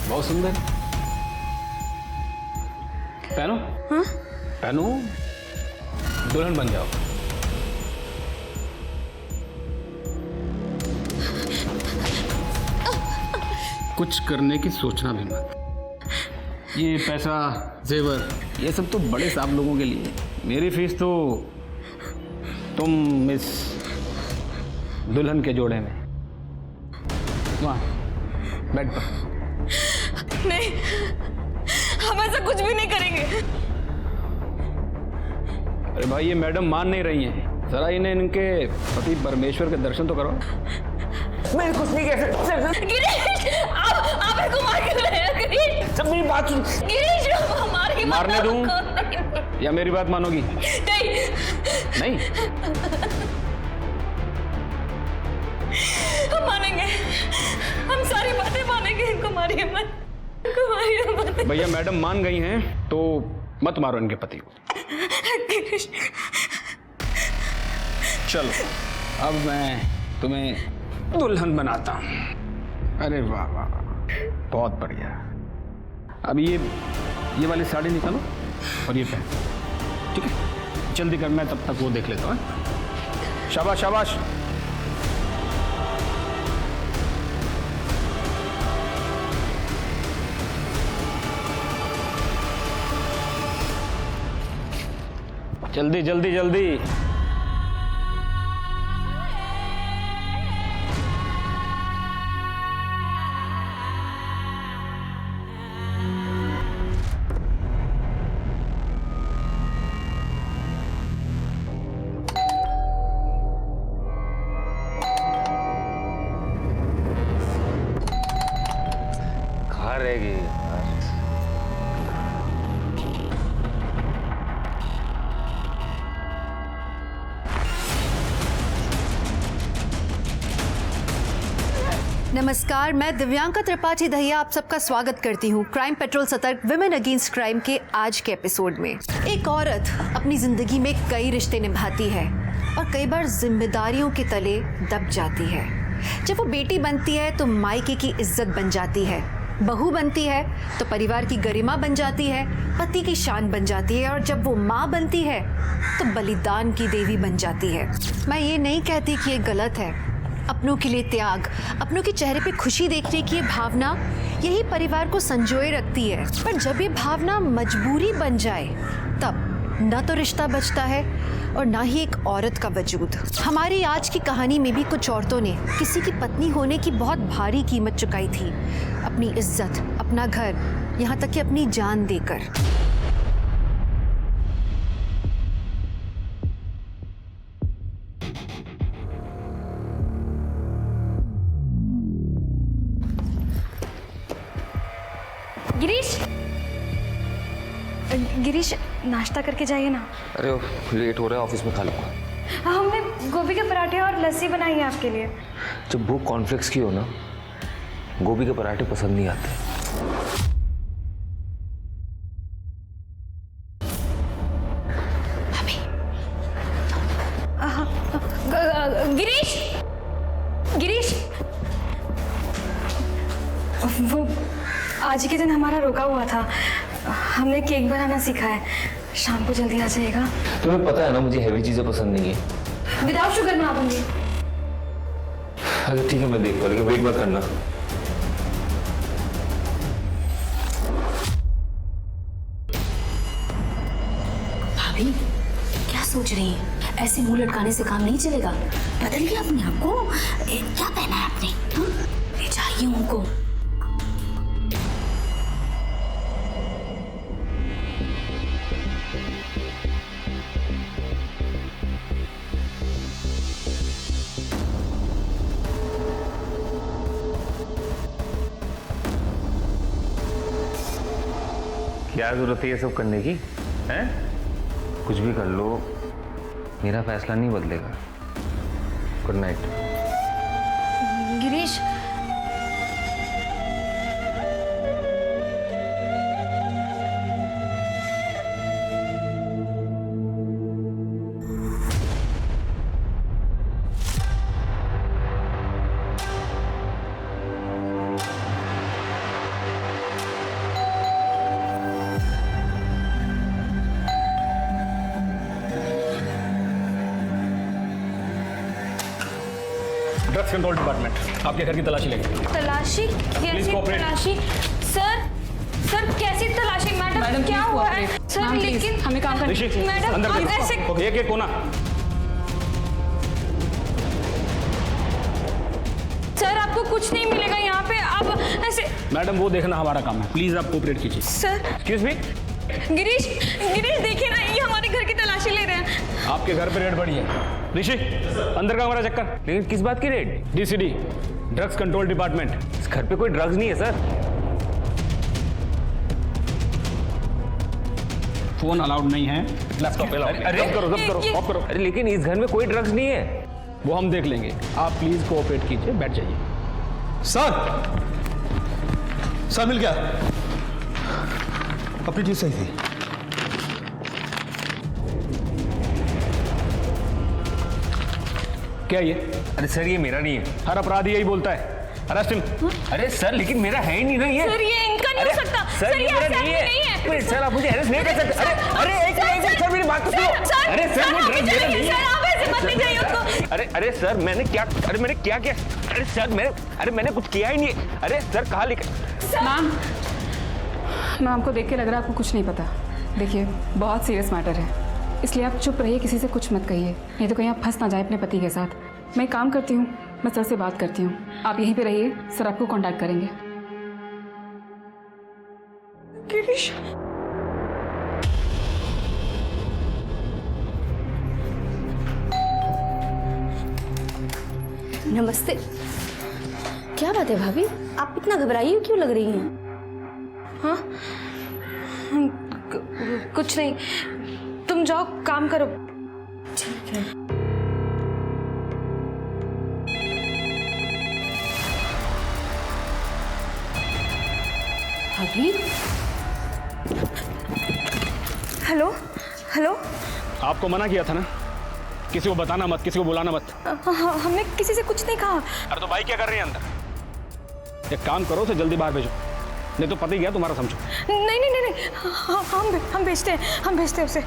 बहुत सुंदर। पहनो। हाँ? पहनो, दुल्हन बन जाओ। कुछ करने की सोचना भी मत। ये पैसा, जेवर, ये सब तो बड़े साहब लोगों के लिए। मेरी फीस तो तुम मिस दुल्हन के जोड़े में। वहाँ बेड पर। नहीं, हम ऐसा कुछ भी नहीं करेंगे। अरे भाई, ये मैडम मान नहीं रही हैं। जरा इन्हें इनके पति परमेश्वर के दर्शन तो करो। मैं कुछ नहीं कह सकता। गिरीश, आप इसको मार क्यों रहे हैं? गिरीश, सब मेरी बात सुन। गिरीश, हमारी मारने दूं या मेरी बात मानोगी? नहीं। नहीं? हम मानेंगे, हम सारी बातें मानेंगे। इनको मारिए मत, इनको मारिए मत। भैया, मैडम मान गई हैं तो मत मारो इनके पति को। चलो, अब मैं तुम्हें दुल्हन बनाता हूँ। अरे वाह वाह, बहुत बढ़िया। अब ये वाली साड़ी निकालो और ये पहन, ठीक है? जल्दी कर, मैं तब तक वो देख लेता हूँ। शाबाश शाबाश। जल्दी जल्दी जल्दी। कहाँ रहेगी यार? नमस्कार, मैं दिव्यांका त्रिपाठी दहिया आप सबका स्वागत करती हूँ क्राइम पेट्रोल सतर्क विमेन अगेंस्ट क्राइम के आज के एपिसोड में। एक औरत अपनी जिंदगी में कई रिश्ते निभाती है और कई बार जिम्मेदारियों के तले दब जाती है। जब वो बेटी बनती है तो मायके की इज्जत बन जाती है, बहू बनती है तो परिवार की गरिमा बन जाती है, पति की शान बन जाती है, और जब वो माँ बनती है तो बलिदान की देवी बन जाती है। मैं ये नहीं कहती कि ये गलत है। अपनों के लिए त्याग, अपनों के चेहरे पे खुशी देखने की ये भावना, यही परिवार को संजोए रखती है। पर जब ये भावना मजबूरी बन जाए तब न तो रिश्ता बचता है और ना ही एक औरत का वजूद। हमारी आज की कहानी में भी कुछ औरतों ने किसी की पत्नी होने की बहुत भारी कीमत चुकाई थी, अपनी इज्जत, अपना घर, यहाँ तक कि अपनी जान देकर। गिरीश, नाश्ता करके जाइए ना। अरे लेट हो रहा है, ऑफिस में खा लूँगा। हमने गोभी के पराठे और लस्सी बनाई है आपके लिए। जब भूख कॉर्नफ्लेक्स की हो ना, गोभी के पराठे पसंद नहीं आते। गिरीश, गिरीश, वो आज के दिन हमारा रुका हुआ था। हमने केक बनाना सीखा है। शाम को जल्दी आ जाएगा। तुम्हें पता है ना, मुझे हैवी चीजें पसंद नहीं है। विदाउट शुगर बना दूंगी। अरे ठीक है, मैं देख लेकिन वेट मत करना। भाभी, क्या सोच रही हैं? ऐसे मुंह लटकाने से काम नहीं चलेगा। बदल गया अपने आप को। क्या पहना है आपने? ले जाइए उनको। क्या जरूरत है ये सब करने की? हैं? कुछ भी कर लो, मेरा फैसला नहीं बदलेगा। Good night. Girish, drugs control department आपके घर की तलाशी लेंगे। तलाशी? कैसी cooperate. तलाशी? सर कैसी तलाशी? मैडम क्या हुआ है? सर लेकिन हमें काम करना ऋषि मैडम, अंदर आप देखो। ऐसे- एक एक कोना। सर आपको कुछ नहीं मिलेगा यहाँ पे, आप ऐसे। मैडम वो देखना हमारा काम है, प्लीज आप कोऑपरेट कीजिए। सर एक्सक्यूज मी, गिरीश देखिए ना, ये हमारे घर की तलाशी ले रहे हैं। आपके घर पे रेड पड़ी है। ऋषि अंदर का हमारा चक्कर। लेकिन किस बात की रेड? डीसीडी drugs control department. इस घर पे कोई ड्रग्स नहीं है सर। फोन अलाउड नहीं है, लैपटॉप अलाउड है। अरे ऑफ करो, ऑफ करो। अरे लेकिन इस घर में कोई ड्रग्स नहीं है। वो हम देख लेंगे, आप प्लीज कोऑपरेट कीजिए, बैठ जाइए। सर मिल गया, अपनी चीज सही थी। क्या ये? अरे सर ये मेरा नहीं है। हर अपराधी यही बोलता है, अरेस्ट हिम। अरे सर लेकिन मेरा है ही नहीं ना ये। सर ये इनका नहीं हो सकता। सर ये मेरा नहीं है। वait, सर आप मुझे अरेस्ट नहीं कर सकते। अरे एक सर मेरी बात तो सुनो। अरे सर वो ड्रग्स मेरा नहीं है। आप ऐसे मत लीजिए उसको। अरे सर मैंने क्या किया? अरे सर मैंने कुछ किया ही नहीं। अरे सर कहाँ लिखा? मैम आपको देख के लग रहा है आपको कुछ नहीं पता। देखिए बहुत सीरियस मैटर है, इसलिए आप चुप रहिए, किसी से कुछ मत कहिए, नहीं तो कहीं आप फंस ना जाए अपने पति के साथ। मैं एक काम करती हूँ, मैं सर से बात करती हूँ, आप यहीं पे रहिए, सर आपको कांटेक्ट करेंगे। गिरीश नमस्ते। क्या बात है भाभी, आप इतना घबराई हुई क्यों लग रही हैं? हाँ कुछ नहीं, तुम जाओ काम करो। ठीक है। भाभी हेलो हेलो। आपको मना किया था ना, किसी को बताना मत, किसी को बुलाना मत। हमने किसी से कुछ नहीं कहा। अरे तो भाई क्या कर रही है अंदर? एक काम करो, उसे जल्दी बाहर भेजो, नहीं तो पता ही गया तुम्हारा, समझो। नहीं, हम भेजते हैं उसे।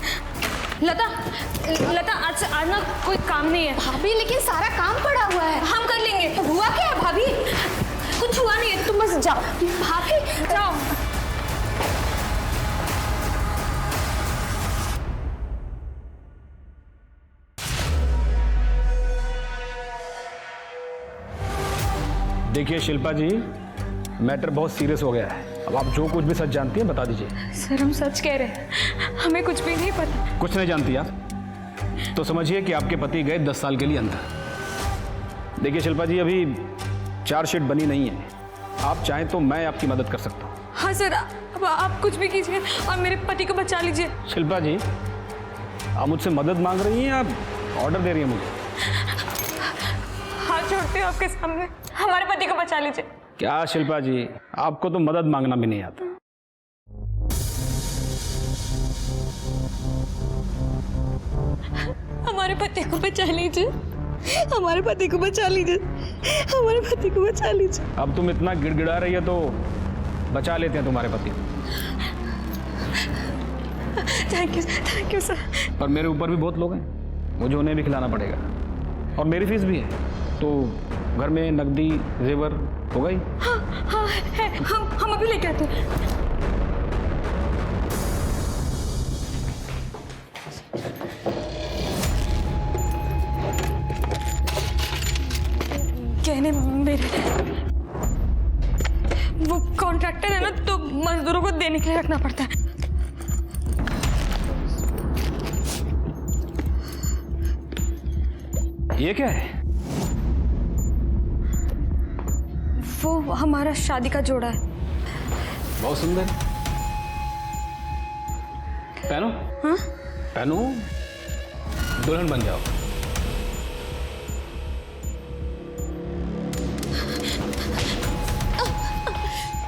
लता आज ना कोई काम नहीं है। भाभी लेकिन सारा काम पड़ा हुआ है। हम कर लेंगे। हुआ क्या है भाभी? कुछ हुआ नहीं है, तुम बस जाओ। भाभी जाओ। देखिए शिल्पा जी, मैटर बहुत सीरियस हो गया है। अब आप जो कुछ भी सच जानती हैं बता दीजिए। सर हम सच कह रहे हैं, हमें कुछ भी नहीं पता। कुछ नहीं जानती आप तो समझिए कि आपके पति गए 10 साल के लिए अंदर। देखिए शिल्पा जी, अभी चार्जशीट बनी नहीं है, आप चाहें तो मैं आपकी मदद कर सकता हूँ। हाँ सर, अब आप कुछ भी कीजिए और मेरे पति को बचा लीजिए। शिल्पा जी, आप मुझसे मदद मांग रही हैं, आप ऑर्डर दे रही हैं मुझे? हाथ जोड़ते हो आपके सामने, हमारे पति को बचा लीजिए। क्या शिल्पा जी, आपको तो मदद मांगना भी नहीं आता। हमारे पति को बचा लीजिए, हमारे पति को बचा लीजिए, हमारे पति को बचा लीजिए। अब तुम इतना गिड़गिड़ा रही है तो बचा लेते हैं तुम्हारे पति को। Thank you sir. पर मेरे ऊपर भी बहुत लोग हैं, मुझे उन्हें भी खिलाना पड़ेगा और मेरी फीस भी है, तो घर में नकदी जेवर होगा ही। हाँ है, हम अभी लेके आते हैं। कहने मेरे वो कॉन्ट्रैक्टर है ना, तो मजदूरों को देने के लिए रखना पड़ता है। ये क्या है? वो हमारा शादी का जोड़ा है। बहुत सुंदर। पहनो। हाँ? पहनो, दुल्हन बन जाओ।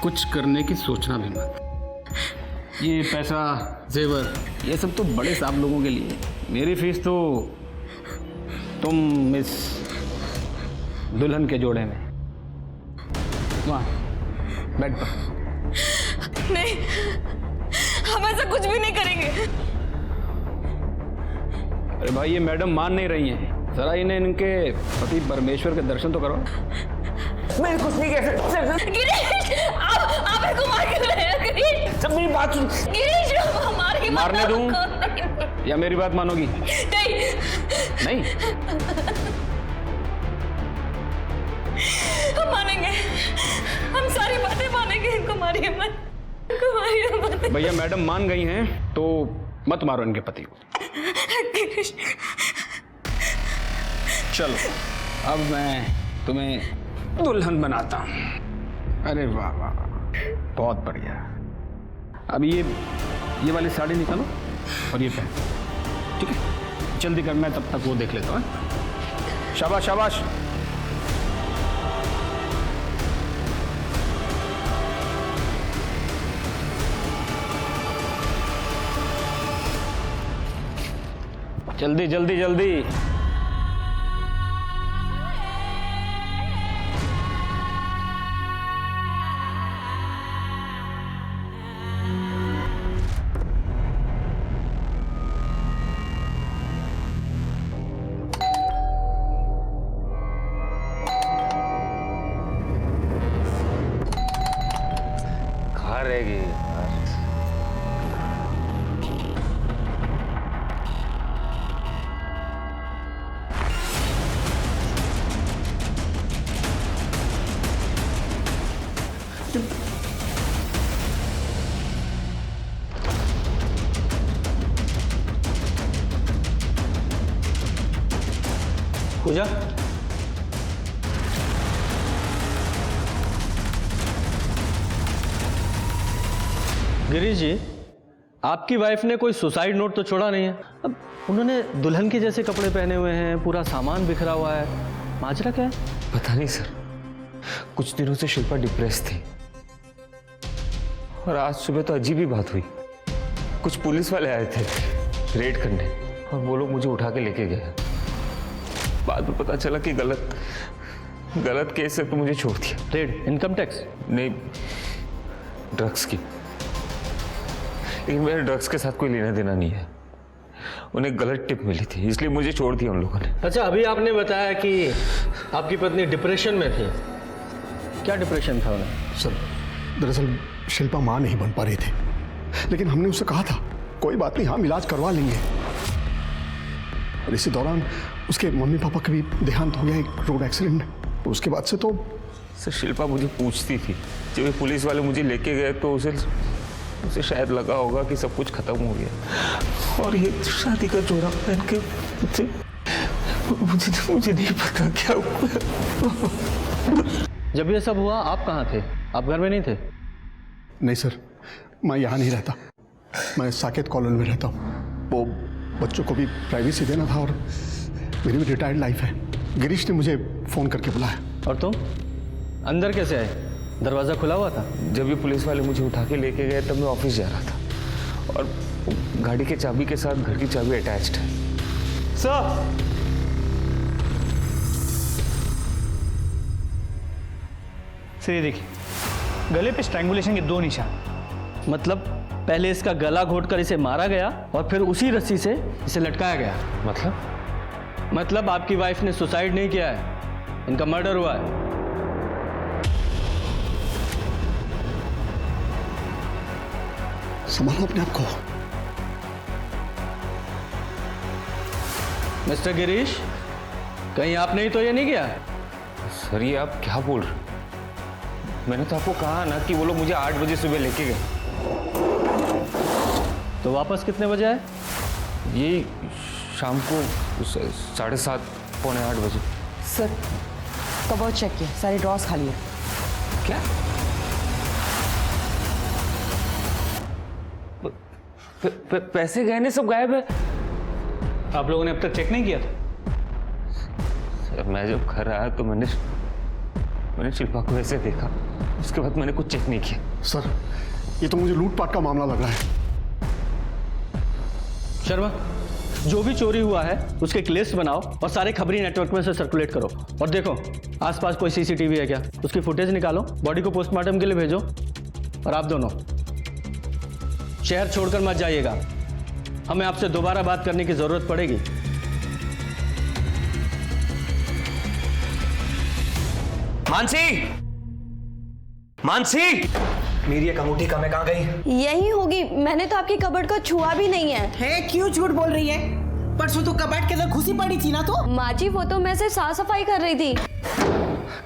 कुछ करने की सोचना भी मत। ये पैसा जेवर ये सब तो बड़े साहब लोगों के लिए, मेरी फीस तो तुम इस दुल्हन के जोड़े में वहाँ बेड पर। नहीं, हम ऐसा कुछ भी नहीं करेंगे। अरे भाई, ये मैडम मान नहीं रही हैं, जरा इन्हें इनके पति परमेश्वर के दर्शन तो करो। मैंने कुछ नहीं किया सर। गिरीश, आप इनको मार क्यों रहे हैं गिरीश? सब मेरी बात सुन। गिरीश, हमारी मारने दूं या मेरी बात मानोगी? नहीं हम मानेंगे, हम सारी बातें मानेंगे। इनको मारिए मत, इनको मारिए मत। भैया मैडम मान गई हैं तो मत मारो इनके पति को। गिरीश, चलो अब मैं तुम्हें दुल्हन बनाता हूँ। अरे वाह वाह वाह, बहुत बढ़िया। अब ये वाली साड़ी निकालो और ये पहन, ठीक है? जल्दी कर, मैं तब तक वो देख लेता हूँ। शाबाश शाबाश। जल्दी जल्दी जल्दी। कहाँ रहेगी यार? पूजा, गिरीश जी, आपकी वाइफ ने कोई सुसाइड नोट तो छोड़ा नहीं है। अब उन्होंने दुल्हन के जैसे कपड़े पहने हुए हैं, पूरा सामान बिखरा हुआ है, माजरा क्या है? पता नहीं सर, कुछ दिनों से शिल्पा डिप्रेस थी और आज सुबह तो अजीब ही बात हुई। कुछ पुलिस वाले आए थे रेड करने और वो लोग मुझे उठा के लेके गए। बाद में पता चला कि गलत केस है तो मुझे छोड़ दिया। रेड? Income tax? नहीं, ड्रग्स की। लेकिन मेरे ड्रग्स के साथ कोई लेना देना नहीं है। उन्हें गलत टिप मिली थी इसलिए मुझे छोड़ दिया उन लोगों ने। अच्छा, अभी आपने बताया कि आपकी पत्नी डिप्रेशन में थी। क्या डिप्रेशन था उन्हें? सर, दरअसल शिल्पा मां नहीं बन पा रही थी, लेकिन हमने उससे कहा था कोई बात नहीं, हम इलाज करवा लेंगे। और इसी दौरान उसके मम्मी पापा का भी देहांत हो गया एक रोड एक्सीडेंट में। उसके बाद से तो सर शिल्पा मुझे पूछती थी, जब ये पुलिस वाले मुझे लेके गए तो उसे शायद लगा होगा कि सब कुछ खत्म हो गया और ये शादी का जोड़ा पहन के मुझे नहीं पता क्या हुआ। जब ये सब हुआ आप कहाँ थे? आप घर में नहीं थे? नहीं सर, मैं यहाँ नहीं रहता, मैं साकेत कॉलोनी में रहता हूँ। वो बच्चों को भी प्राइवेसी देना था और मेरी भी रिटायर्ड लाइफ है। गिरीश ने मुझे फ़ोन करके बुलाया। और तुम अंदर कैसे आए? दरवाज़ा खुला हुआ था? जब ये पुलिस वाले मुझे उठा के लेके गए तब मैं ऑफिस जा रहा था और गाड़ी के चाबी के साथ घर की चाबी अटैच्ड है। सर ये देखिए, गले पे स्ट्रैंगुलेशन के 2 निशान। मतलब पहले इसका गला घोटकर इसे मारा गया और फिर उसी रस्सी से इसे लटकाया गया। मतलब आपकी वाइफ ने सुसाइड नहीं किया है, इनका मर्डर हुआ है। संभालो अपने आप को। मिस्टर गिरीश, कहीं आपने ही तो ये नहीं किया? सर ये आप क्या बोल रहे हो? मैंने तो आपको कहा ना कि वो लोग मुझे 8 बजे सुबह लेके गए। तो वापस कितने बजे आए? ये शाम को 7:30 पौने 8 बजे। सर, कबर्ड चेक किया, सारे ड्रॉर्स खाली है। क्या? पैसे गहने सब गायब है। आप लोगों ने अब तक चेक नहीं किया था? सर मैं जब घर आया तो मैंने शिल्पा को ऐसे देखा, उसके बाद मैंने कुछ चेक नहीं किया। सर, ये तो मुझे लूटपाट का मामला लग रहा है। शर्मा, जो भी चोरी हुआ है उसके एक लिस्ट बनाओ और सारे खबरी नेटवर्क में से सर्कुलेट करो। और देखो आसपास कोई सीसीटीवी है क्या, उसकी फुटेज निकालो, बॉडी को पोस्टमार्टम के लिए भेजो। और आप दोनों शहर छोड़कर मत जाइएगा, हमें आपसे दोबारा बात करने की जरूरत पड़ेगी। मानसी, मानसी, मेरी एक अंगूठी कहाँ गई? यही होगी, मैंने तो आपकी कबर्ड को छुआ भी नहीं है। क्यों झूठ बोल रही है? परसों तो कबर्ड के अंदर घुसी पड़ी थी ना। तो माँ जी वो तो मैं सिर्फ साफ सफाई कर रही थी।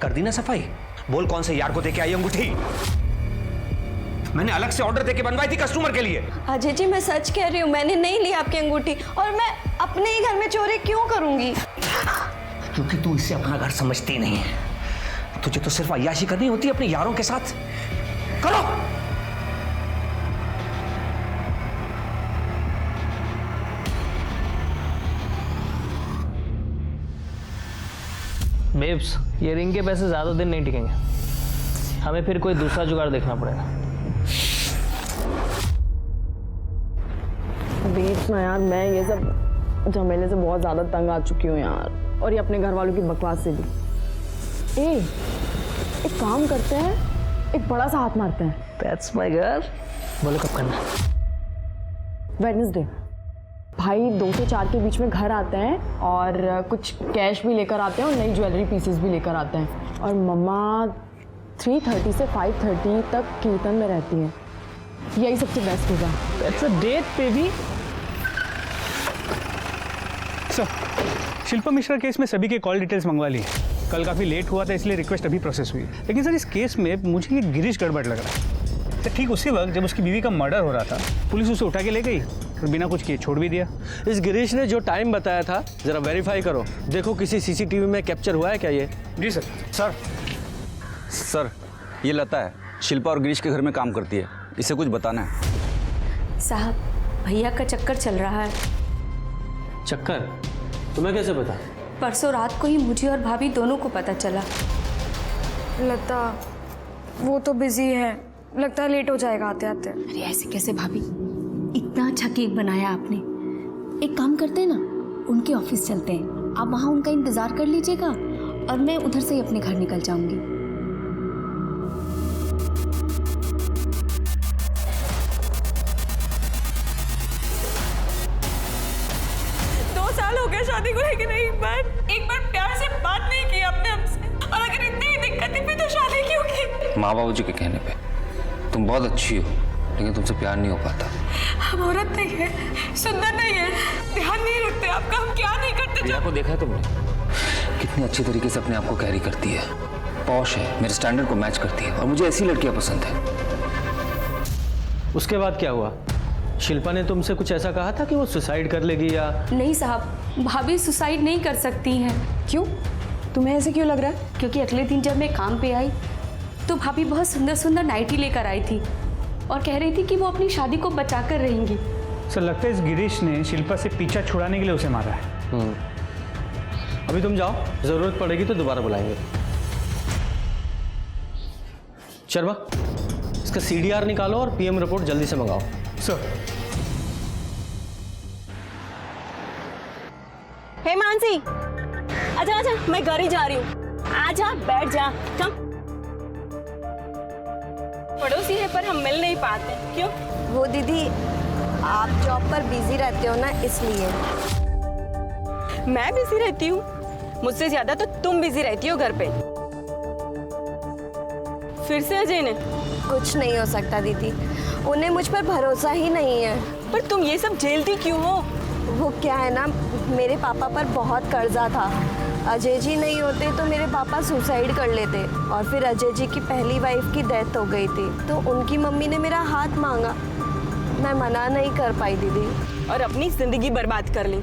कर दी ना सफाई? बोल कौन से यार को देके आई अंगूठी? मैंने अलग से ऑर्डर देके बनवाई थी कस्टमर के लिए। अजय जी मैं सच कह रही हूँ, मैंने नहीं ली आपकी अंगूठी, और मैं अपने ही घर में चोरी क्यों करूंगी? क्योंकि तू इसे अपना घर समझती नहीं है। तुझे तो सिर्फ अय्याशी करनी होती है अपने यारों के साथ। करो। बेब्स, ये रिंग के पैसे ज़्यादा दिन नहीं टिकेंगे, हमें फिर कोई दूसरा जुगाड़ देखना पड़ेगा। बीच में यार मैं ये सब झमेले से बहुत ज़्यादा तंग आ चुकी हूँ यार, और ये अपने घर वालों की बकवास से भी। एक काम करते हैं, एक बड़ा सा हाथ मारते हैं। That's my girl। बोलो कब करना? वेडनेसडे। भाई 2 से 4 के बीच में घर आते हैं और कुछ कैश भी लेकर आते हैं और नई ज्वेलरी पीसेस भी लेकर आते हैं, और मम्मा 3:30 से 5:30 तक कीर्तन में रहती है। यही सबसे बेस्ट होगा। That's a date, baby। Sir, Shilpa Mishra case में सभी के कॉल डिटेल्स मंगवा ली। कल काफ़ी लेट हुआ था इसलिए रिक्वेस्ट अभी प्रोसेस हुई, लेकिन सर इस केस में मुझे ये गिरीश गड़बड़ लग रहा है। सर ठीक उसी वक्त जब उसकी बीवी का मर्डर हो रहा था, पुलिस उसे उठा के ले गई और बिना कुछ किए छोड़ भी दिया। इस गिरीश ने जो टाइम बताया था जरा वेरीफाई करो, देखो किसी सीसीटीवी में कैप्चर हुआ है क्या ये? जी सर। सर ये लता है, शिल्पा और गिरीश के घर में काम करती है, इसे कुछ बताना है। साहब भैया का चक्कर चल रहा है। चक्कर? तुम्हें कैसे पता? परसों रात को ही मुझे और भाभी दोनों को पता चला। लता वो तो बिजी है, लगता है लेट हो जाएगा आते आते। अरे ऐसे कैसे भाभी, इतना अच्छा केक बनाया आपने। एक काम करते हैं ना, उनके ऑफिस चलते हैं, आप वहाँ उनका इंतजार कर लीजिएगा और मैं उधर से ही अपने घर निकल जाऊंगी। 2 साल हो गए शादी को, लेकिन एक बार प्यार से बात नहीं की आपने हमसे, और अगर इतनी ही दिक्कत थी फिर तो शादी क्यों की? माँ बाबू जी के कहने पे तुम बहुत अच्छी हो, लेकिन तुमसे प्यार नहीं हो पाता। हम औरत नहीं है, सुंदर नहीं है, ध्यान नहीं रखते आपका, हम क्या नहीं करते। प्रिया को देखा है तुमने? कितनी अच्छी तरीके से अपने आप को कैरी करती है, पॉश है, मेरे स्टैंडर्ड को मैच करती है, और मुझे ऐसी लड़कियां पसंद है। उसके बाद क्या हुआ? शिल्पा ने तुमसे कुछ ऐसा कहा था कि वो सुसाइड कर लेगी या? नहीं साहब, भाभी सुसाइड नहीं कर सकती हैं। क्यों? तुम्हें ऐसे क्यों लग रहा है? क्योंकि अगले दिन जब मैं काम पे आई तो भाभी बहुत सुंदर सुंदर नाइटी लेकर आई थी और कह रही थी कि वो अपनी शादी को बचा कर रहेंगी। सर लगता है इस गिरीश ने शिल्पा से पीछा छुड़ाने के लिए उसे मारा है। अभी तुम जाओ, जरूरत पड़ेगी तो दोबारा बुलाएंगे। शर्मा, इसका CDR निकालो और PM रिपोर्ट जल्दी से मंगाओ। सर। हे मानसी, आजा आजा, मैं घर ही जा रही हूँ। आजा बैठ जा। चल। पड़ोसी है पर हम मिल नहीं पाते, क्यों? वो दीदी आप जॉब पर बिजी रहते हो ना, इसलिए। मैं बिजी रहती हूँ? मुझसे ज्यादा तो तुम बिजी रहती हो घर पे। फिर से अजय ने? कुछ नहीं हो सकता दीदी, उन्हें मुझ पर भरोसा ही नहीं है। पर तुम ये सब झेलती क्यों हो? वो क्या है ना, मेरे पापा पर बहुत कर्जा था। अजय जी नहीं होते तो मेरे पापा सुसाइड कर लेते, और फिर अजय जी की पहली वाइफ की डेथ हो गई थी, तो उनकी मम्मी ने मेरा हाथ मांगा, मैं मना नहीं कर पाई दीदी, और अपनी जिंदगी बर्बाद कर ली।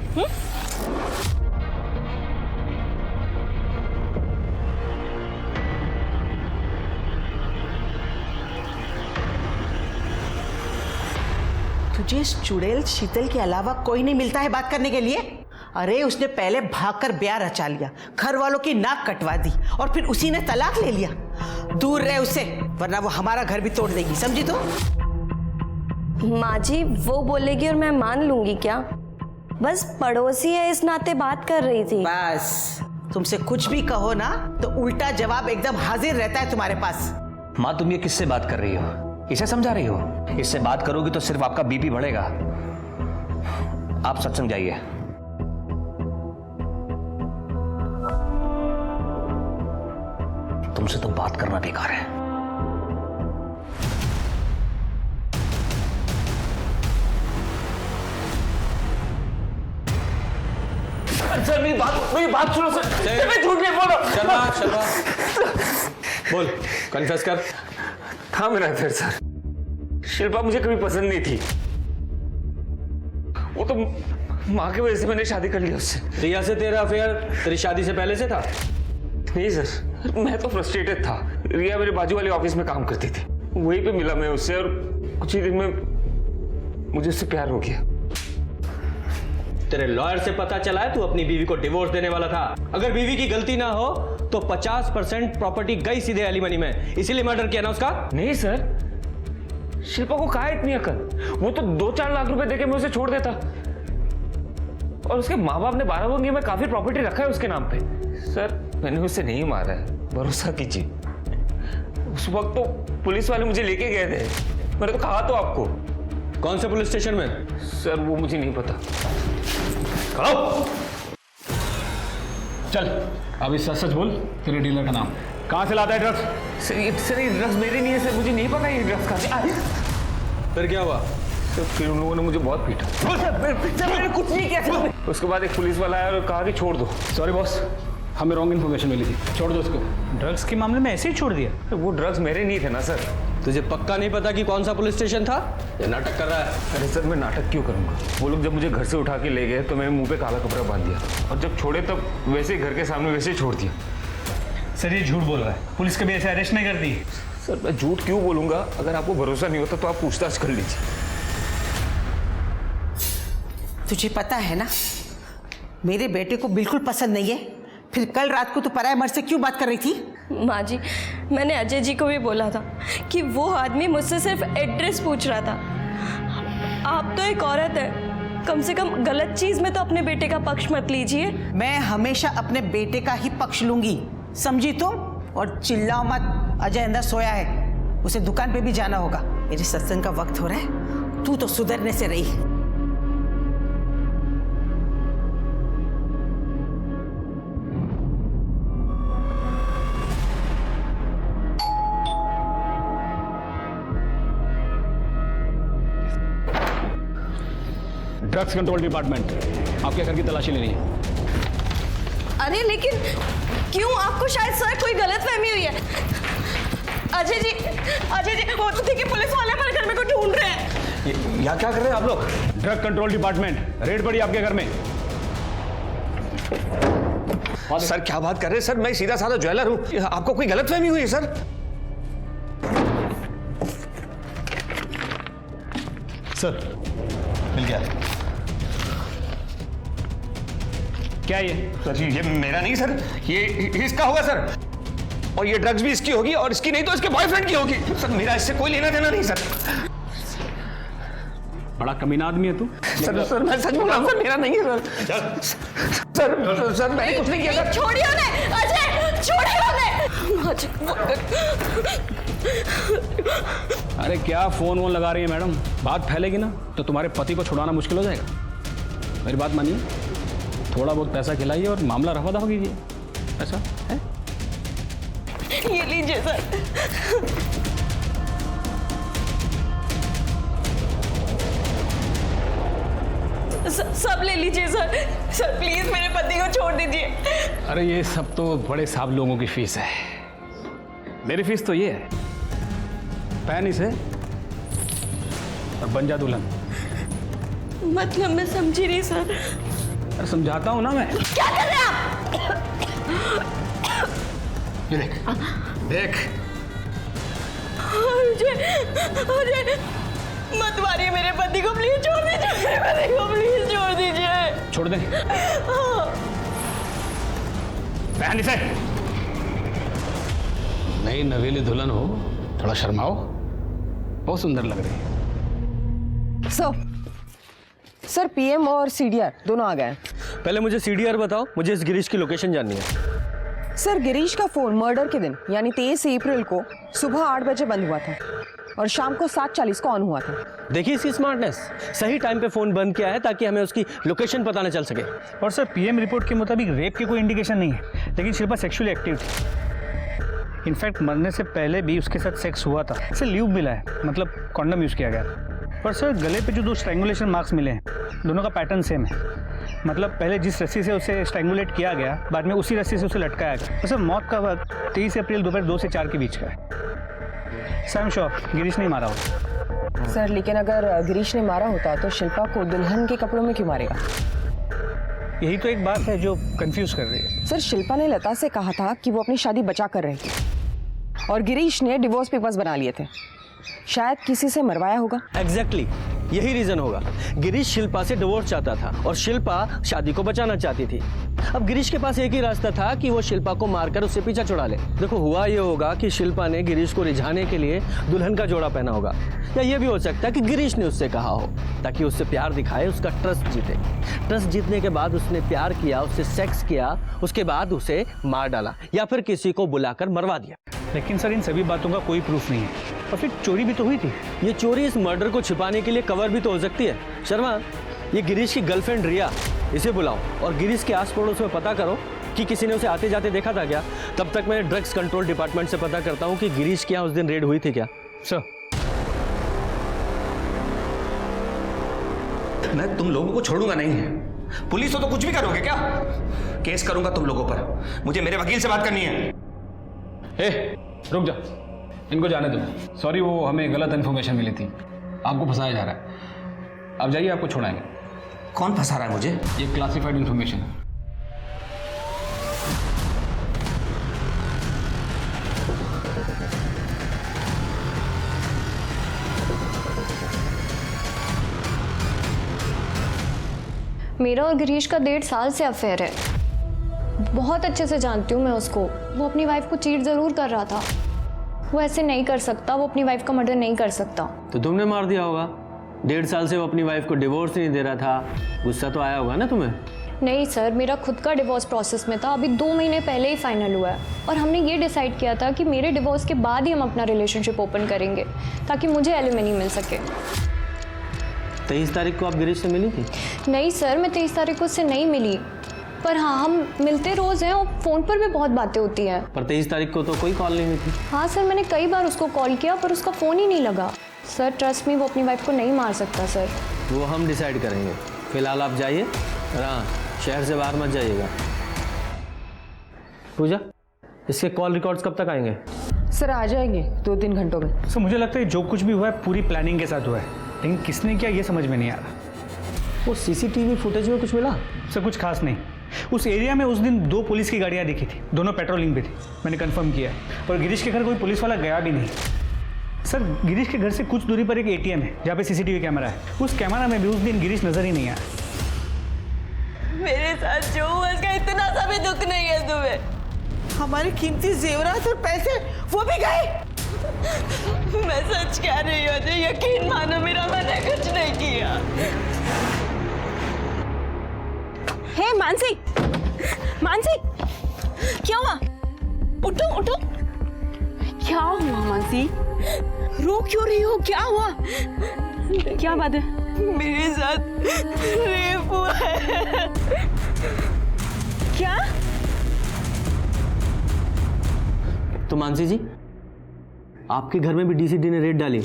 तुझे इस चुड़ैल शीतल के अलावा कोई नहीं मिलता है बात करने के लिए? अरे उसने पहले भागकर ब्याह रचा लिया, घर वालों की नाक कटवा दी, और फिर उसी ने तलाक ले लिया। दूर रहे उससे, वरना वो हमारा घर भी तोड़ देगी, समझी? तो माँ जी वो बोलेगी और मैं मान लूंगी क्या? बस पड़ोसी है इस नाते बात कर रही थी। बस तुमसे कुछ भी कहो ना तो उल्टा जवाब एकदम हाजिर रहता है तुम्हारे पास। माँ तुम ये किससे बात कर रही हो? इसे समझा रही हो? इससे बात करोगी तो सिर्फ आपका BP बढ़ेगा। आप सत्संग जाइए। तुमसे तो बात करना बेकार है। सर मेरी बात सुनो सर, मैं झूठ नहीं बोल रहा। शर्मा बोल, कन्फेस कर। था मेरा अफेयर सर, शिल्पा मुझे कभी पसंद नहीं थी, वो तो माँ की वजह से मैंने शादी कर लिया उससे। रिया से तेरा अफेयर तेरी शादी से पहले से था? नहीं सर, मैं तो फ्रस्ट्रेटेड था। रिया मेरे बाजू वाले ऑफिस में काम करती थी, वहीं पे मिला मैं उससे और कुछ ही दिन में मुझे उससे प्यार हो गया। तेरे लॉयर से पता चला है तू अपनी बीवी को डिवोर्स देने वाला था। अगर बीवी की गलती ना हो तो 50% प्रॉपर्टी गई सीधे एलिमनी में, इसीलिए मर्डर किया ना उसका? नहीं सर, शिल्पा को कहा इतनी अकल, वो तो 2-4 लाख रुपए देके मैं उसे छोड़ देता, और उसके माँ बाप ने 12 वंगी में काफी प्रॉपर्टी रखा है उसके नाम पे। सर मैंने उसे नहीं मारा है, भरोसा कीजिए। उस वक्त तो पुलिस वाले मुझे लेके गए थे, मैंने तो कहा तो आपको। कौन से पुलिस स्टेशन में? सर वो मुझे नहीं पता। चल अभी सच सच बोल, तेरे डीलर का नाम, कहाँ से लाता है ड्रग्स? सर ये ड्रग्स मेरे नहीं है सर, मुझे नहीं पता ये ड्रग्स कहाँ से। फिर क्या हुआ? तो फिर उन लोगों ने मुझे बहुत पीटा। सर मैंने कुछ नहीं किया। उसके बाद एक पुलिस वाला आया और कहा कि छोड़ दो। सॉरी बॉस, हमें रॉन्ग इन्फॉर्मेशन मिली थी, छोड़ दो उसको। ड्रग्स के मामले में ऐसे ही छोड़ दिया? वो ड्रग्स मेरे नहीं थे ना सर। तुझे पक्का नहीं पता कि कौन सा पुलिस स्टेशन था? ये नाटक कर रहा है। अरे सर मैं नाटक क्यों करूंगा? वो लोग जब मुझे घर से उठा के ले गए तो मैंने मुंह पे काला कपड़ा बांध दिया, और जब छोड़े तब वैसे ही घर के सामने वैसे ही छोड़ दिया। सर ये झूठ बोल रहा है, पुलिस कभी ऐसे अरेस्ट नहीं करती। सर मैं झूठ क्यों बोलूंगा? अगर आपको भरोसा नहीं होता तो आप पूछताछ कर लीजिए। तुझे पता है ना, मेरे बेटे को बिल्कुल पसंद नहीं है, फिर कल रात को तू पराये मर्द से क्यों बात कर रही थी? माँ जी, मैंने अजय जी को भी बोला था कि वो आदमी मुझसे सिर्फ एड्रेस पूछ रहा था। आप तो एक औरत है, कम से कम गलत चीज में तो अपने बेटे का पक्ष मत लीजिए। मैं हमेशा अपने बेटे का ही पक्ष लूंगी, समझी तुम? और चिल्लाओ मत, अजय अंदर सोया है, उसे दुकान पे भी जाना होगा। मेरे सत्संग का वक्त हो रहा है, तू तो सुधरने से रही। ड्रग्स कंट्रोल डिपार्टमेंट, आपके घर की तलाशी लेनी है। अरे लेकिन क्यों? आपको शायद सर कोई गलतफहमी हुई है। अजय जी वो तो देखिए पुलिस वाले हमारे घर में को ढूंढ रहे हैं। यहाँ क्या कर रहे हैं आप लोग? ड्रग कंट्रोल डिपार्टमेंट, रेड पड़ी आपके घर में। सर क्या बात कर रहे हैं सर, मैं सीधा साधा ज्वेलर हूँ, आपको कोई गलतफहमी हुई है सर? सर मिल गया। क्या ये? सर ये मेरा नहीं सर, ये इसका होगा सर, और ये ड्रग्स भी इसकी होगी, और इसकी नहीं तो इसके बॉयफ्रेंड की होगी। सर मेरा इससे कोई लेना देना नहीं सर। बड़ा कमीना आदमी है तू। सर मैं सच बोल रहा हूँ सर, मेरा नहीं है सर। सर मैंने कुछ नहीं किया सर। छोड़िए उन्हें, अजय छोड़िए उन्हें। अरे क्या फोन वोन लगा रही है मैडम? बात फैलेगी ना तो तुम्हारे पति को छुड़ाना मुश्किल हो जाएगा। मेरी बात मानिए, थोड़ा बहुत पैसा खिलाइए और मामला रफा दफा कीजिए। ऐसा है? ये लीजिए सर। सब ले लीजिए सर। सर प्लीज मेरे पति को छोड़ दीजिए। अरे ये सब तो बड़े साहब लोगों की फीस है, मेरी फीस तो ये है, पहन इसे और बन जा दुल्हन। मतलब मैं समझी नहीं सर। अरे समझाता हूं ना मैं। क्या कर रहे हैं आप? ये देख देख। अजय मत मारिए मेरे पति को, प्लीज छोड़ दीजिए मेरे पति को, प्लीज छोड़ दीजिए। छोड़ दे। पहन इसे। नई नवेली दुल्हन हो, थोड़ा शर्माओ, बहुत सुंदर लग रही है। सर पीएम और सीडीआर दोनों आ गए हैं। पहले मुझे सीडीआर बताओ, मुझे इस गिरीश की लोकेशन जाननी है। सर गिरीश का फोन मर्डर के दिन यानी 23 अप्रैल को सुबह 8 बजे बंद हुआ था और शाम को 7:40 को ऑन हुआ था। देखिए इसकी स्मार्टनेस, सही टाइम पे फोन बंद किया है ताकि हमें उसकी लोकेशन पता न चल सके। और सर पीएम रिपोर्ट के मुताबिक रेप के कोई इंडिकेशन नहीं है, लेकिन शिल्पा सेक्सुअली एक्टिव थी। इनफैक्ट मरने से पहले भी उसके साथ सेक्स हुआ था, इसे ल्यूब मिला है, मतलब कॉन्डम यूज़ किया गया था। पर सर गले पे जो 2 स्ट्रैंगुलेशन मार्क्स मिले हैं, दोनों का पैटर्न सेम है। मतलब पहले जिस रस्सी से उसे स्ट्रैंगुलेट किया गया, बाद में उसी रस्सी से उसे लटकाया गया। तो सर मौत का वक्त 23 अप्रैल दोपहर 2 से 4 के बीच का है। सर श्योर गिरीश नहीं मारा होगा। सर लेकिन अगर गिरीश ने मारा होता तो शिल्पा को दुल्हन के कपड़ों में क्यों मारेगा? यही तो एक बात है जो कंफ्यूज कर रही है। सर शिल्पा ने लता से कहा था कि वो अपनी शादी बचा कर रहेगी और गिरीश ने डिवोर्स पेपर्स बना लिए थे। शायद किसी से मरवाया होगा। एग्जैक्टली यही रीजन होगा। गिरीश शिल्पा से डिवोर्स चाहता था और शिल्पा शादी को बचाना चाहती थी। अब गिरीश के पास एक ही रास्ता था कि वो शिल्पा को मारकर उससे पीछा छुड़ा ले। देखो हुआ ये होगा कि शिल्पा ने गिरीश को रिझाने के लिए दुल्हन का जोड़ा पहना होगा, या ये भी हो सकता है कि गिरीश ने उससे कहा हो ताकि उससे प्यार दिखाए, उसका ट्रस्ट जीते। ट्रस्ट जीतने के बाद उसने प्यार किया, उससे सेक्स किया, उसके बाद उसे मार डाला या फिर किसी को बुलाकर मरवा दिया। लेकिन सर इन सभी बातों का कोई प्रूफ नहीं है और फिर चोरी भी तो हुई थी। ये चोरी इस मर्डर को छिपाने के लिए कवर भी तो हो सकती है। शर्मा, ये गिरीश की गर्लफ्रेंड रिया, इसे बुलाओ और गिरीश के आस पड़ोस में पता करो कि किसी ने उसे आते जाते देखा था क्या। तब तक मैं ड्रग्स कंट्रोल डिपार्टमेंट से पता करता हूँ कि गिरीश के यहाँ उस दिन रेड हुई थी क्या। सर मैं तुम लोगों को छोड़ूंगा नहीं। पुलिस हो तो कुछ भी करोगे क्या? केस करूंगा तुम लोगों पर। मुझे मेरे वकील से बात करनी है। रुक जा, इनको जाने दो। सॉरी, वो हमें गलत इन्फॉर्मेशन मिली थी, आपको फंसाया जा रहा है। अब जाइए, आपको छोड़ाएंगे। कौन फंसा रहा है मुझे? ये क्लासिफाइड इन्फॉर्मेशन है। मेरा और गिरीश का 1.5 साल से अफेयर है। बहुत अच्छे से जानती हूँ मैं उसको। वो अपनी वाइफ को चीट ज़रूर कर रहा था। वो ऐसे नहीं कर सकता, वो अपनी वाइफ का मर्डर नहीं कर सकता। तो तुमने मार दिया होगा। 1.5 साल से वो अपनी वाइफ को डिवोर्स नहीं दे रहा था, गुस्सा तो आया होगा ना तुम्हें? नहीं सर, मेरा खुद का डिवोर्स प्रोसेस में था, अभी 2 महीने पहले ही फाइनल हुआ है। और हमने ये डिसाइड किया था कि मेरे डिवोर्स के बाद ही हम अपना रिलेशनशिप ओपन करेंगे ताकि मुझे एलिमनी मिल सके। 23 तारीख को आप गिरीश से मिली थी? नहीं सर, मैं 23 तारीख को उससे नहीं मिली, पर हाँ हम मिलते रोज़ हैं और फ़ोन पर भी बहुत बातें होती हैं। पर 23 तारीख को तो कोई कॉल नहीं हुई थी। हाँ सर, मैंने कई बार उसको कॉल किया पर उसका फ़ोन ही नहीं लगा। सर ट्रस्ट मी, वो अपनी वाइफ को नहीं मार सकता सर। वो हम डिसाइड करेंगे। फिलहाल आप जाइए, हाँ शहर से बाहर मत जाइएगा। पूजा, इसके कॉल रिकॉर्ड्स कब तक आएंगे? सर आ जाएंगे 2-3 घंटों में। सर मुझे लगता है जो कुछ भी हुआ है पूरी प्लानिंग के साथ हुआ है, लेकिन किसने किया ये समझ में नहीं आ रहा। वो सीसीटीवी फुटेज में कुछ मिला? सर कुछ खास नहीं। उस एरिया में उस दिन 2 पुलिस की गाड़ियाँ दिखी थी, दोनों पेट्रोलिंग पे थी, मैंने कंफर्म किया। और गिरीश के घर कोई पुलिस वाला गया भी नहीं। सर गिरीश के घर से कुछ दूरी पर एक ATM है जहाँ पे CCTV कैमरा है। उस कैमरा में भी उस दिन गिरीश नजर ही नहीं आया। मेरे साथ जो हुआ इसका इतना सा भी दुख नहीं है तुम्हें? हमारे कीमती जेवरात और पैसे वो भी गए। मैं सच कह रही हूँ, यकीन मानो मेरा मैंने कुछ नहीं किया। हे मानसी, मानसी क्या हुआ? उठो उठो। क्या हुआ मानसी? रो क्यों रही हो? क्या हुआ? क्या बात है? मेरे साथ रेप हुआ है। क्या? तो मानसी जी, आपके घर में भी DCD ने रेड डाली,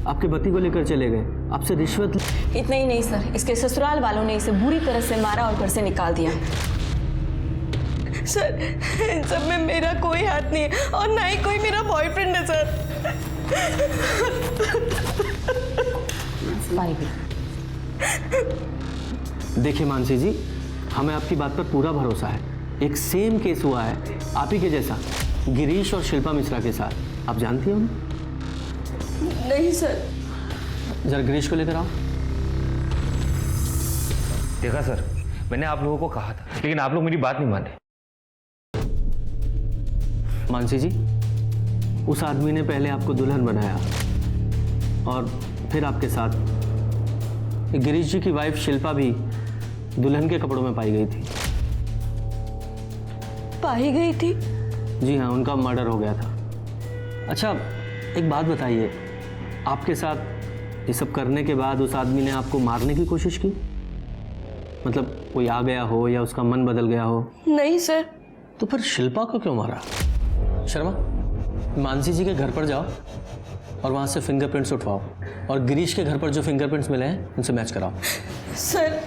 आपके पति को लेकर चले गए, आपसे रिश्वत। इतना ही नहीं सर, इसके ससुराल वालों ने इसे बुरी तरह से मारा और घर से निकाल दिया। सर इन सब में मेरा कोई हाथ नहीं है और ना ही कोई मेरा बॉयफ्रेंड है सर। देखिए मानसी जी, हमें आपकी बात पर पूरा भरोसा है। एक सेम केस हुआ है आप ही के जैसा, गिरीश और शिल्पा मिश्रा के साथ। आप जानती हो उन्हें? नहीं सर। जरा गिरीश को लेकर आओ। देखा सर, मैंने आप लोगों को कहा था, लेकिन आप लोग मेरी बात नहीं माने। मानसी जी, उस आदमी ने पहले आपको दुल्हन बनाया और फिर आपके साथ गिरीश जी की वाइफ शिल्पा भी दुल्हन के कपड़ों में पाई गई थी। पाई गई थी? जी हाँ, उनका मर्डर हो गया था। अच्छा एक बात बताइए, आपके साथ ये सब करने के बाद उस आदमी ने आपको मारने की कोशिश की? मतलब कोई आ गया हो या उसका मन बदल गया हो? नहीं सर। तो फिर शिल्पा को क्यों मारा? शर्मा, मानसी जी के घर पर जाओ और वहाँ से फिंगरप्रिंट्स उठवाओ और गिरीश के घर पर जो फिंगरप्रिंट्स मिले हैं उनसे मैच कराओ। सर,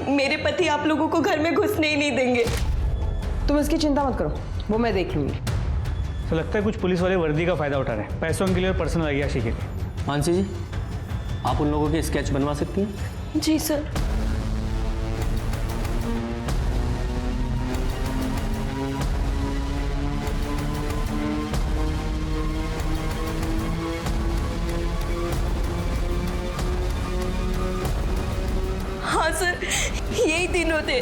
मेरे पति आप लोगों को घर में घुसने ही नहीं देंगे। तुम इसकी चिंता मत करो, वो मैं देख लूँगी। तो लगता है कुछ पुलिस वाले वर्दी का फायदा उठा रहे हैं पैसों के लिए और पर्सनल अय्याशी के लिए। मानसी जी, आप उन लोगों के स्केच बनवा सकती हैं? जी सर। हाँ सर, यही दिनों थे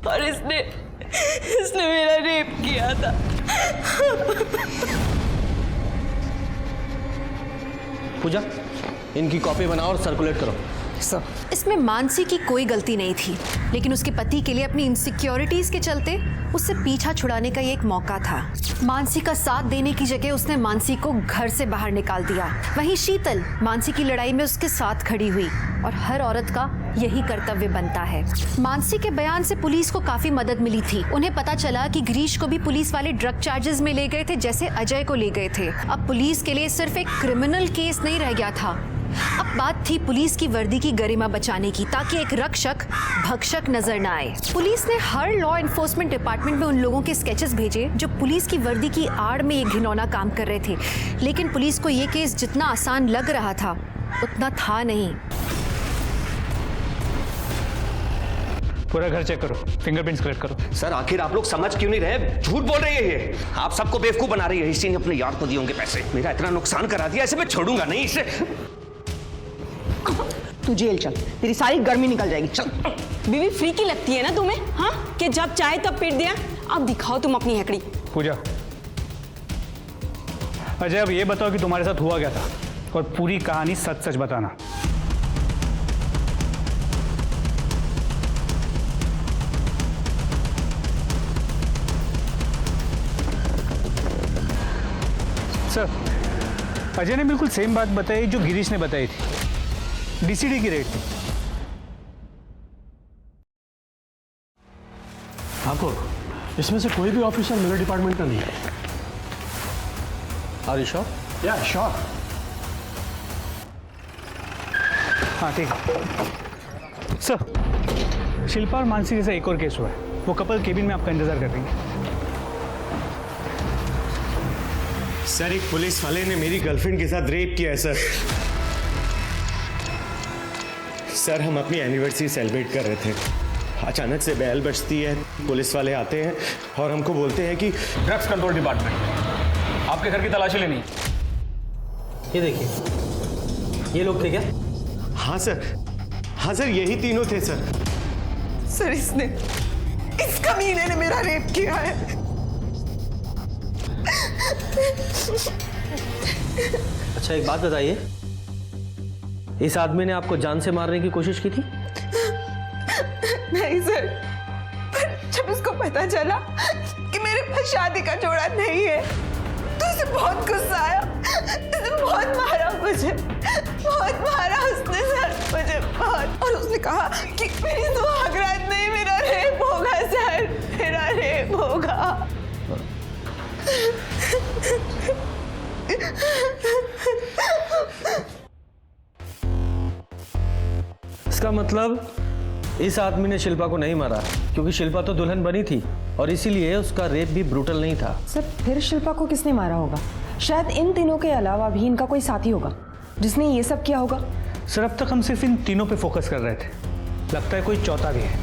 और इसने मेरा रेप किया था। पूजा, इनकी कॉपी बनाओ और सर्कुलेट करो। सर, इसमें मानसी की कोई गलती नहीं थी, लेकिन उसके पति के लिए अपनी इनसिक्योरिटीज के चलते उससे पीछा छुड़ाने का ये एक मौका था। मानसी का साथ देने की जगह उसने मानसी को घर से बाहर निकाल दिया। वहीं शीतल मानसी की लड़ाई में उसके साथ खड़ी हुई और हर औरत का यही कर्तव्य बनता है। मानसी के बयान से पुलिस को काफी मदद मिली थी। उन्हें पता चला कि गिरीश को भी पुलिस वाले ड्रग चार्जेस में ले गए थे, जैसे अजय को ले गए थे। अब पुलिस के लिए सिर्फ एक क्रिमिनल केस नहीं रह गया था, अब बात थी पुलिस की वर्दी की गरिमा बचाने की, ताकि एक रक्षक भक्षक नजर न आए। पुलिस ने हर लॉ एनफोर्समेंट डिपार्टमेंट में उन लोगों के स्केचेस भेजे जो पुलिस की वर्दी की आड़ में ये घिनौना काम कर रहे थे, लेकिन पुलिस को ये केस जितना आसान लग रहा था उतना था नहीं। पूरा घर चेक करो, फिंगरप्रिंट्स कलेक्ट करो। सर, आखिर आप लोग समझ क्यों नहीं रहे? झूठ बोल रही है ये। आप सबको बेवकूफ बना रही है। इसी ने अपने यार को दिए होंगे पैसे। मेरा इतना नुकसान करा दिया, ऐसे मैं छोड़ूंगा नहीं इसे। तू जेल चल, तेरी सारी गर्मी निकल जाएगी। चल। बीवी फ्री की लगती है ना तुम्हें, हाँ? कि जब चाहे तब पीट दिया। अब दिखाओ तुम अपनी हैकड़ी। पूजा, अजय, अब ये बताओ कि तुम्हारे साथ हुआ क्या था और पूरी कहानी सच सच बताना। सर, अजय ने बिल्कुल सेम बात बताई जो गिरीश ने बताई थी। डीसीडी की रेड थी। ठाकुर, इसमें से कोई भी ऑफिसर मेरे डिपार्टमेंट का नहीं है। Are you sure? या श्योर। हाँ ठीक है। सर, शिल्पा और मानसी जैसा एक और केस हुआ है। वो कपल केबिन में आपका इंतजार कर रही है। सर, एक पुलिस वाले ने मेरी गर्लफ्रेंड के साथ रेप किया है सर। सर, हम अपनी एनिवर्सरी सेलिब्रेट कर रहे थे, अचानक से बेल बजती है, पुलिस वाले आते हैं और हमको बोलते हैं कि ड्रग्स कंट्रोल डिपार्टमेंट, आपके घर की तलाशी लेनी। ये देखिए, ये लोग थे क्या? हाँ सर, यही तीनों थे सर। सर, इस कमीने ने मेरा रेप किया है। अच्छा, एक बात बताइए, इस आदमी ने आपको जान से मारने की कोशिश की थी? नहीं सर, पर जब उसको पता चला कि मेरे पास शादी का जोड़ा नहीं है तो उसे बहुत गुस्सा आया। उसने बहुत मारा मुझे, बहुत मारा उसने सर मुझे बहुत। और उसने कहा कि मेरी सुहागरात नहीं, मेरा रेप होगा सर, मेरा रेप होगा। इसका मतलब इस आदमी ने शिल्पा को नहीं मारा, क्योंकि शिल्पा तो दुल्हन बनी थी और इसीलिए उसका रेप भी ब्रूटल नहीं था। सर, फिर शिल्पा को किसने मारा होगा? शायद इन तीनों के अलावा भी इनका कोई साथी होगा जिसने ये सब किया होगा। सर, अब तक हम सिर्फ इन तीनों पे फोकस कर रहे थे, लगता है कोई चौथा भी है।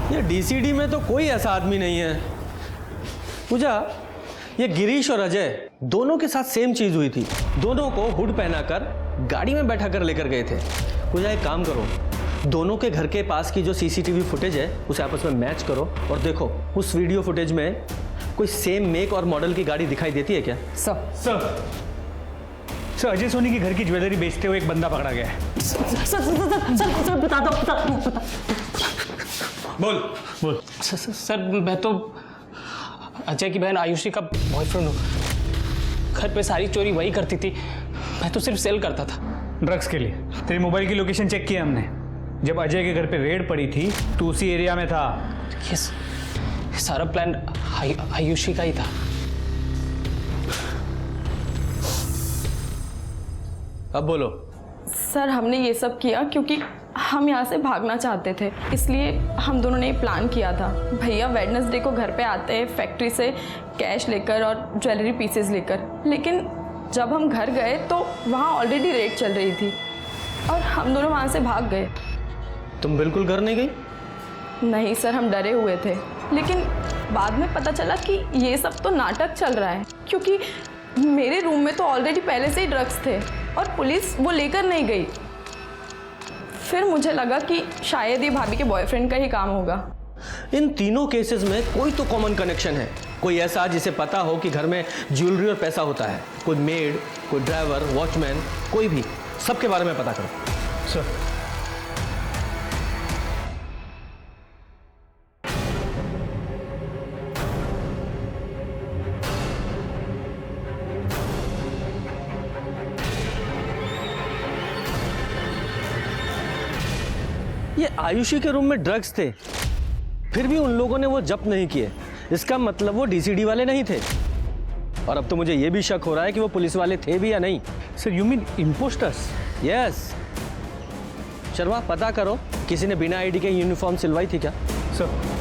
ये डीसीडी में तो कोई ऐसा आदमी नहीं है। पूजा, ये गिरीश और अजय दोनों के साथ सेम चीज हुई थी। दोनों को हुड पहनाकर गाड़ी में बैठा कर लेकर गए थे। पूजा, एक काम करो, दोनों के घर के पास की जो सीसीटीवी फुटेज है उसे आपस में मैच करो और देखो उस वीडियो फुटेज में कोई सेम मेक और मॉडल की गाड़ी दिखाई देती है क्या? सर, अजय सोनी के घर की ज्वेलरी बेचते हुए एक बंदा पकड़ा गया है। सर, बता दो। बोल। सर, मैं तो अजय की बहन आयुषी का बॉयफ्रेंड हूँ। घर पे सारी चोरी वही करती थी, मैं तो सिर्फ सेल करता था। ड्रग्स के लिए तेरी मोबाइल की लोकेशन चेक किया हमने। जब अजय के घर पे रेड पड़ी थी तो उसी एरिया में था। ये सारा प्लान आयुषी का ही था। अब बोलो। सर हमने ये सब किया क्योंकि हम यहाँ से भागना चाहते थे, इसलिए हम दोनों ने प्लान किया था। भैया वेडनेसडे को घर पे आते हैं फैक्ट्री से कैश लेकर और ज्वेलरी पीसेस लेकर, लेकिन जब हम घर गए तो वहाँ ऑलरेडी रेड चल रही थी और हम दोनों वहाँ से भाग गए। तुम बिल्कुल घर नहीं गई? नहीं सर, हम डरे हुए थे, लेकिन बाद में पता चला कि ये सब तो नाटक चल रहा है, क्योंकि मेरे रूम में तो ऑलरेडी पहले से ही ड्रग्स थे और पुलिस वो लेकर नहीं गई। फिर मुझे लगा कि शायद ये भाभी के बॉयफ्रेंड का ही काम होगा। इन तीनों केसेस में कोई तो कॉमन कनेक्शन है। कोई ऐसा जिसे पता हो कि घर में ज्वेलरी और पैसा होता है। कोई मेड, कोई ड्राइवर, वॉचमैन, कोई भी, सबके बारे में पता करो। सर ये आयुषी के रूम में ड्रग्स थे, फिर भी उन लोगों ने वो जब्त नहीं किए। इसका मतलब वो डीसीडी वाले नहीं थे। और अब तो मुझे ये भी शक हो रहा है कि वो पुलिस वाले थे भी या नहीं। Sir you mean impostors? Yes. Sharma पता करो किसी ने बिना आईडी के यूनिफॉर्म सिलवाई थी क्या? सर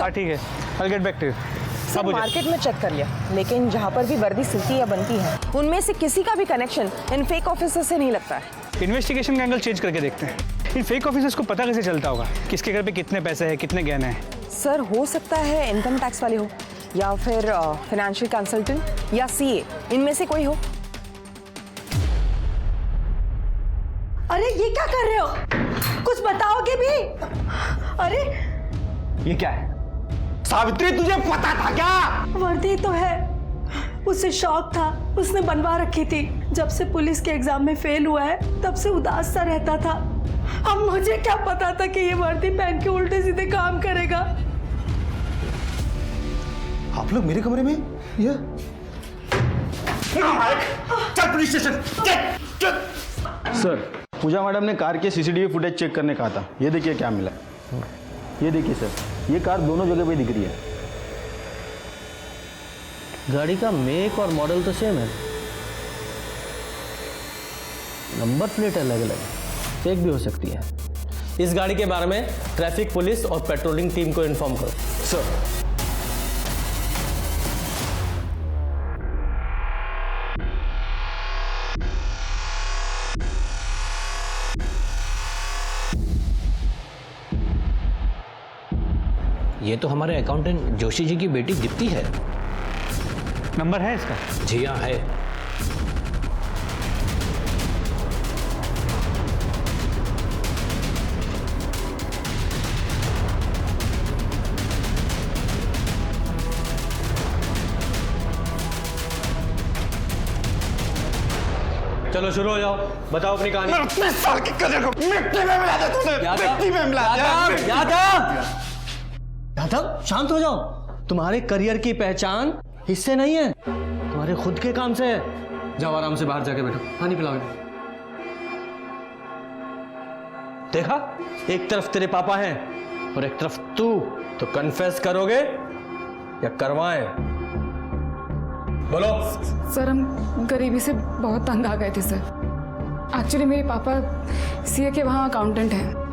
ठीक है, I'll get back to you। Sir market में चेक कर लिया, लेकिन जहाँ पर भी वर्दी सिलती या बनती है उनमें से किसी का भी कनेक्शन इन फेक ऑफिसर से नहीं लगता है। इन्वेस्टिगेशन का एंगल चेंज करके देखते हैं। इन फेक ऑफिसर्स को पता कैसे चलता होगा किसके घर पे कितने पैसे हैं, कितने गहने हैं? सर हो सकता है इनकम टैक्स वाले हो या फिर फाइनेंशियल कंसल्टेंट या सीए, इनमें से कोई हो। अरे ये क्या कर रहे हो? कुछ बताओगे भी? अरे ये क्या है? सावित्री तुझे पता था क्या? वर्दी तो है, उसे शौक था, उसने बनवा रखी थी। जब से पुलिस के एग्जाम में फेल हुआ है तब से उदास सा रहता था। अब मुझे क्या पता था कि ये वर्दी पहन के उल्टे सीधे काम करेगा। आप लोग मेरे कमरे में? ये चल पुलिस स्टेशन चल। सर पूजा मैडम ने कार के सीसीटीवी फुटेज चेक करने कहा था। ये देखिए क्या मिला। ये देखिए सर, ये कार दोनों जगह पे दिख रही है। गाड़ी का मेक और मॉडल तो सेम है, नंबर प्लेट अलग अलग है, फेक भी हो सकती है। इस गाड़ी के बारे में ट्रैफिक पुलिस और पेट्रोलिंग टीम को इन्फॉर्म करो। सर ये तो हमारे अकाउंटेंट जोशी जी की बेटी दीप्ति है। नंबर है इसका? जी हाँ है। चलो शुरू हो जाओ, बताओ अपनी कहानी। अपने साल की कदर को मिट्टी में मिला दे तूने। मिट्टी में मिला दे। यादव शांत हो जाओ। तुम्हारे करियर की पहचान इससे नहीं है, तुम्हारे खुद के काम से है। जाओ आराम से बाहर जाके बैठो, पानी पिलाओ। देखा, एक तरफ तेरे पापा हैं और एक तरफ तू। तो कन्फेस करोगे या करवाएं? बोलो। सर हम गरीबी से बहुत तंग आ गए थे सर। एक्चुअली मेरे पापा सीए के वहाँ अकाउंटेंट हैं।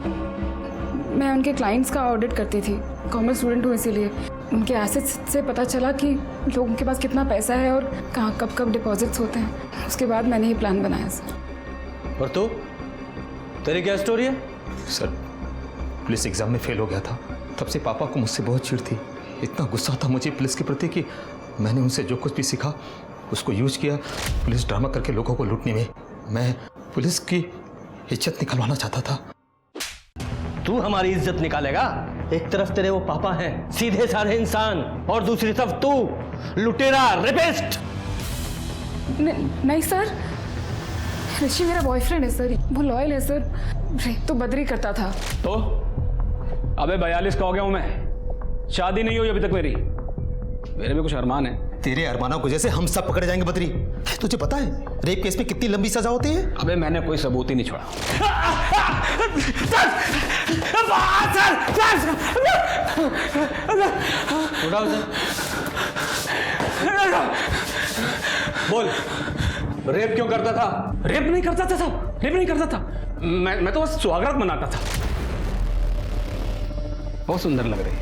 मैं उनके क्लाइंट्स का ऑडिट करती थी, कॉमर्स स्टूडेंट हूँ, इसीलिए उनके एसेट्स से पता चला कि लोगों के पास कितना पैसा है और कहाँ कब कब डिपॉजिट्स होते हैं। उसके बाद मैंने ये प्लान बनाया सर। और तू, तेरी क्या स्टोरी है? सर पुलिस एग्जाम में फेल हो गया था, तब से पापा को मुझसे बहुत चिढ़ थी। इतना गुस्सा था मुझे पुलिस के प्रति कि मैंने उनसे जो कुछ भी सीखा उसको यूज किया पुलिस ड्रामा करके लोगों को लूटने में। मैं पुलिस की इज्जत निकलवाना चाहता था। तू हमारी इज्जत निकालेगा? एक तरफ तेरे वो पापा हैं, सीधे साधे इंसान, और दूसरी तरफ तू, लुटेरा, रेपिस्ट। नहीं सर, ऋषि मेरा बॉयफ्रेंड है सर, वो लॉयल है सर। रेप तो बद्री करता था। तो अबे 42 का हो गया हूं मैं, शादी नहीं हुई अभी तक मेरी। मेरे भी कुछ अरमान है। तेरे अरमानों की वजह से हम सब पकड़े जाएंगे बद्री। तुझे पता है रेप केस में कितनी लंबी सजा होती है? अबे मैंने कोई सबूत ही नहीं छोड़ा। उठाओ सर। बोल, रेप क्यों करता था? रेप नहीं करता था साहब, रेप नहीं करता था। मैं तो बस स्वागत मनाता था। बहुत सुंदर लग रही।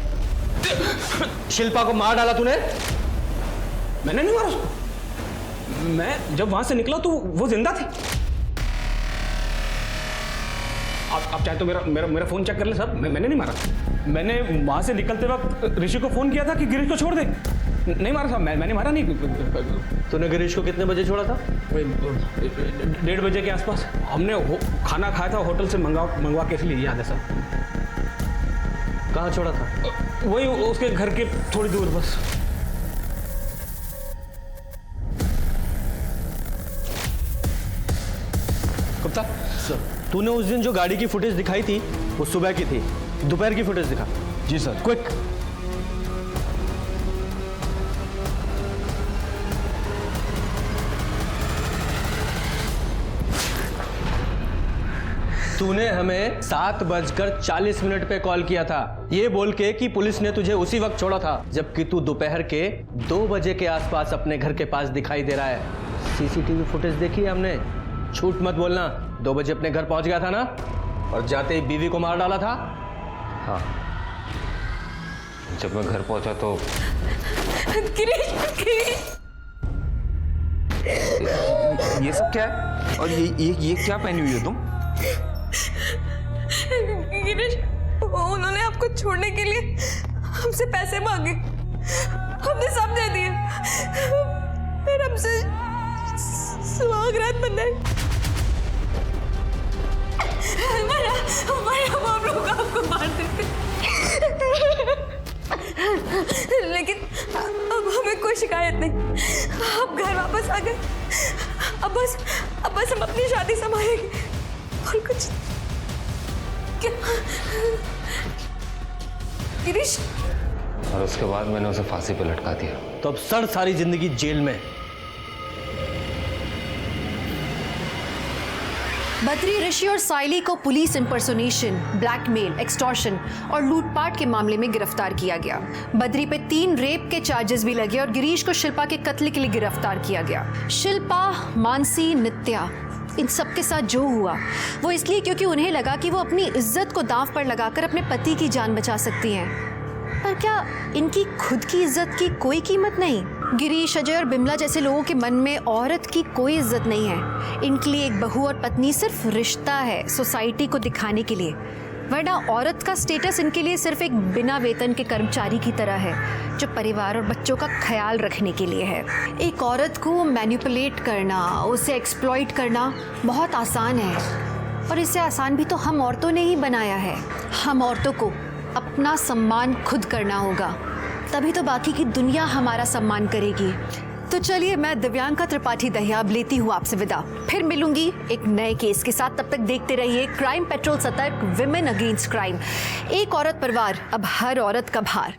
शिल्पा को मार डाला तूने? मैंने नहीं मारा उसको। मैं जब वहां से निकला तो वो जिंदा थी। आप चाहे तो मेरा फोन चेक कर ले साहब, मैंने नहीं मारा। मैंने वहां से निकलते वक्त ऋषि को फोन किया था कि गिरीश को छोड़ दे। नहीं मारा साहब, मैंने मारा नहीं। तूने गिरीश को कितने बजे छोड़ा था? 1:30 बजे के आसपास। हमने खाना खाया था होटल से मंगवा के, इसलिए याद है साहब। कहाँ छोड़ा था? वही उसके घर के थोड़ी दूर बस। गुप्ता सर, तूने उस दिन जो गाड़ी की फुटेज दिखाई थी वो सुबह की थी, दोपहर की फुटेज दिखा। जी सर। क्विक। तूने हमें 7:40 पे कॉल किया था, ये बोल के कि पुलिस ने तुझे उसी वक्त छोड़ा था, जबकि तू दोपहर के 2 बजे के आसपास अपने घर के पास दिखाई दे रहा है। सीसीटीवी फुटेज देखी है हमने, झूठ मत बोलना। 2 बजे अपने घर पहुंच गया था ना, और जाते ही बीवी को मार डाला था। हाँ, जब मैं घर पहुंचा तो ये सब क्या है? और ये क्या पहनी हुई हो तुम? गिरीश, उन्होंने आपको छोड़ने के लिए हमसे पैसे मांगे, हमने सब दे दिए, फिर हमसे सुहागरात बनाई। हम आप लोग आपको मार देते, लेकिन अब हमें कोई शिकायत नहीं। आप घर वापस आ गए। अब बस हम अपनी शादी संभालेंगे और कुछ। गिरीश, और उसके बाद मैंने उसे फांसी पे लटका दिया। तो अब सर सारी जिंदगी जेल में। बद्री ऋषि और साइली को पुलिस इंपर्सोनेशन, ब्लैकमेल, एक्सटॉर्शन और लूटपाट के मामले में गिरफ्तार किया गया। बद्री पे 3 रेप के चार्जेस भी लगे और गिरीश को शिल्पा के कत्ल के लिए गिरफ्तार किया गया। शिल्पा, मानसी, नित्या, इन सब के साथ जो हुआ वो इसलिए क्योंकि उन्हें लगा कि वो अपनी इज्जत को दांव पर लगाकर अपने पति की जान बचा सकती हैं। पर क्या इनकी खुद की इज्जत की कोई कीमत नहीं? गिरीश, अजय और बिमला जैसे लोगों के मन में औरत की कोई इज्जत नहीं है। इनके लिए एक बहू और पत्नी सिर्फ रिश्ता है, सोसाइटी को दिखाने के लिए, वरना औरत का स्टेटस इनके लिए सिर्फ एक बिना वेतन के कर्मचारी की तरह है, जो परिवार और बच्चों का ख्याल रखने के लिए है। एक औरत को मैनिपुलेट करना, उसे एक्सप्लॉइट करना बहुत आसान है, और इसे आसान भी तो हम औरतों ने ही बनाया है। हम औरतों को अपना सम्मान खुद करना होगा, तभी तो बाकी की दुनिया हमारा सम्मान करेगी। तो चलिए, मैं दिव्यांका त्रिपाठी दहिया अब लेती हूँ आपसे विदा। फिर मिलूंगी एक नए केस के साथ। तब तक देखते रहिए क्राइम पेट्रोल सतर्क, विमेन अगेंस्ट क्राइम। एक औरत परिवार, अब हर औरत का भार।